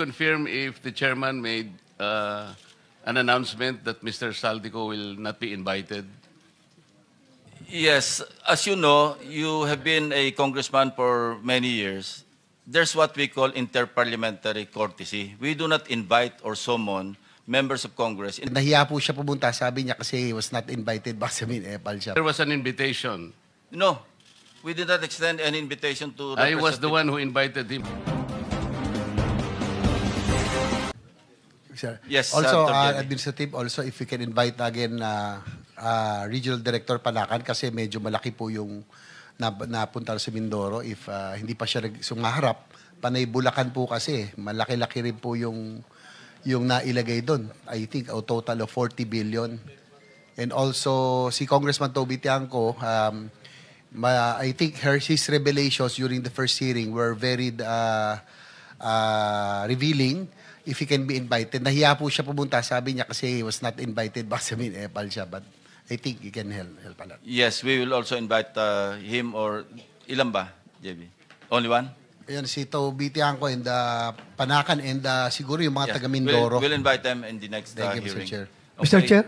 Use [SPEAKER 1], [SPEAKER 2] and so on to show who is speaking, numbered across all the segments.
[SPEAKER 1] Confirm if the chairman made an announcement that Mr. Saldico will not be invited.
[SPEAKER 2] Yes, as you know, you have been a congressman for many years. There's what we call interparliamentary courtesy. We do not invite or summon members of Congress.
[SPEAKER 3] Nahiya po siya pumunta, sabi niya kasi he was not invited. Baka sabihin, epal siya.
[SPEAKER 1] There was an invitation.
[SPEAKER 2] No, we did not extend any invitation to
[SPEAKER 1] I was the one who invited him.
[SPEAKER 3] Sir.
[SPEAKER 2] Yes,
[SPEAKER 3] also,
[SPEAKER 2] Dr. Jenny.
[SPEAKER 3] administrative, also if we can invite again Regional Director Panakan kasi medyo malaki po yung napunta sa Mindoro. If hindi pa siya sumaharap, Panay Bulacan po kasi, malaki-laki rin po yung nailagay doon. I think a total of 40 billion. And also, si Congressman Toby Tiangco, I think his revelations during the first hearing were very revealing. If he can be invited. Nahiya po siya pumunta. Sabi niya kasi he was not invited. Baka sabihin, epal siya. But I think he can help a lot.
[SPEAKER 2] Yes, we will also invite him or ilan ba, JB? Only one?
[SPEAKER 3] Ayan, si Toby Tiangco and Panakan and siguro yung mga taga Mindoro.
[SPEAKER 2] We'll invite them in the next
[SPEAKER 3] Thank you,
[SPEAKER 2] hearing.
[SPEAKER 3] Mr. Chair.
[SPEAKER 2] Okay.
[SPEAKER 4] Mr. Chair?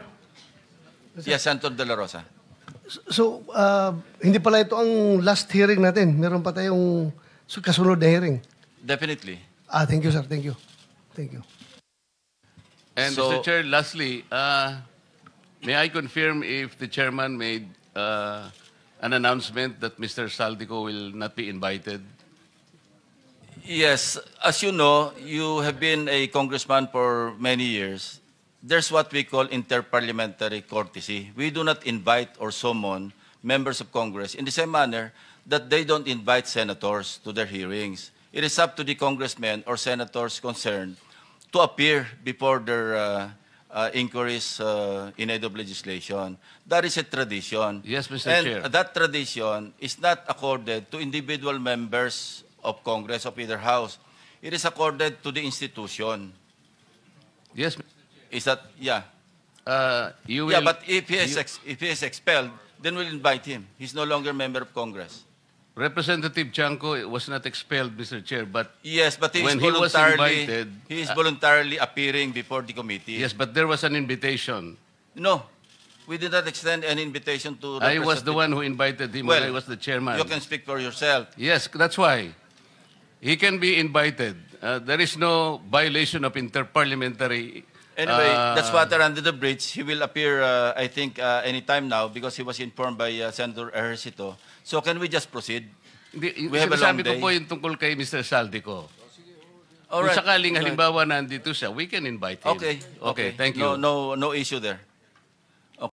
[SPEAKER 2] Yes, Senator De La Rosa.
[SPEAKER 4] So, hindi pala ito ang last hearing natin. Meron pa tayong kasunod na hearing.
[SPEAKER 2] Definitely.
[SPEAKER 4] Thank you, sir. Thank you. Thank you.
[SPEAKER 1] And
[SPEAKER 2] So-
[SPEAKER 1] Mr. Chair, lastly, may I confirm if the chairman made an announcement that Mr. Saldico will not be invited?
[SPEAKER 2] Yes, as you know, you have been a congressman for many years. There's what we call interparliamentary courtesy. We do not invite or summon members of Congress in the same manner that they don't invite senators to their hearings. It is up to the congressmen or senators concerned to appear before their inquiries in aid of legislation. That is a tradition.
[SPEAKER 1] Yes, Mr.
[SPEAKER 2] And
[SPEAKER 1] Chair.
[SPEAKER 2] that tradition is not accorded to individual members of Congress of either house. It is accorded to the institution.
[SPEAKER 1] Yes,
[SPEAKER 2] Is that, yeah.
[SPEAKER 1] you will.
[SPEAKER 2] Yeah, but if he is expelled, then we'll invite him. He's no longer a member of Congress.
[SPEAKER 1] Representative Tiangco was not expelled, Mr. Chair, but
[SPEAKER 2] Yes, but he is
[SPEAKER 1] When he was
[SPEAKER 2] voluntarily,
[SPEAKER 1] invited,
[SPEAKER 2] he is voluntarily appearing before the committee.
[SPEAKER 1] yes, but there was an invitation.
[SPEAKER 2] No, we did not extend any invitation to
[SPEAKER 1] I was the
[SPEAKER 2] Representative-
[SPEAKER 1] one who invited him when I was the chairman.
[SPEAKER 2] You can speak for yourself.
[SPEAKER 1] Yes, that's why. He can be invited. There is no violation of interparliamentary.
[SPEAKER 2] Anyway, that's water under the bridge. He will appear, I think, anytime now because he was informed by Senator Ejercito. So can we just proceed? We have a long
[SPEAKER 1] Sinasabi ko
[SPEAKER 2] day.
[SPEAKER 1] po yung tungkol kay Mr. Saldico.
[SPEAKER 2] All
[SPEAKER 1] Kung
[SPEAKER 2] right.
[SPEAKER 1] sakaling
[SPEAKER 2] Okay.
[SPEAKER 1] halimbawa nandito siya, we can invite him.
[SPEAKER 2] Okay.
[SPEAKER 1] Okay, thank you.
[SPEAKER 2] No issue there.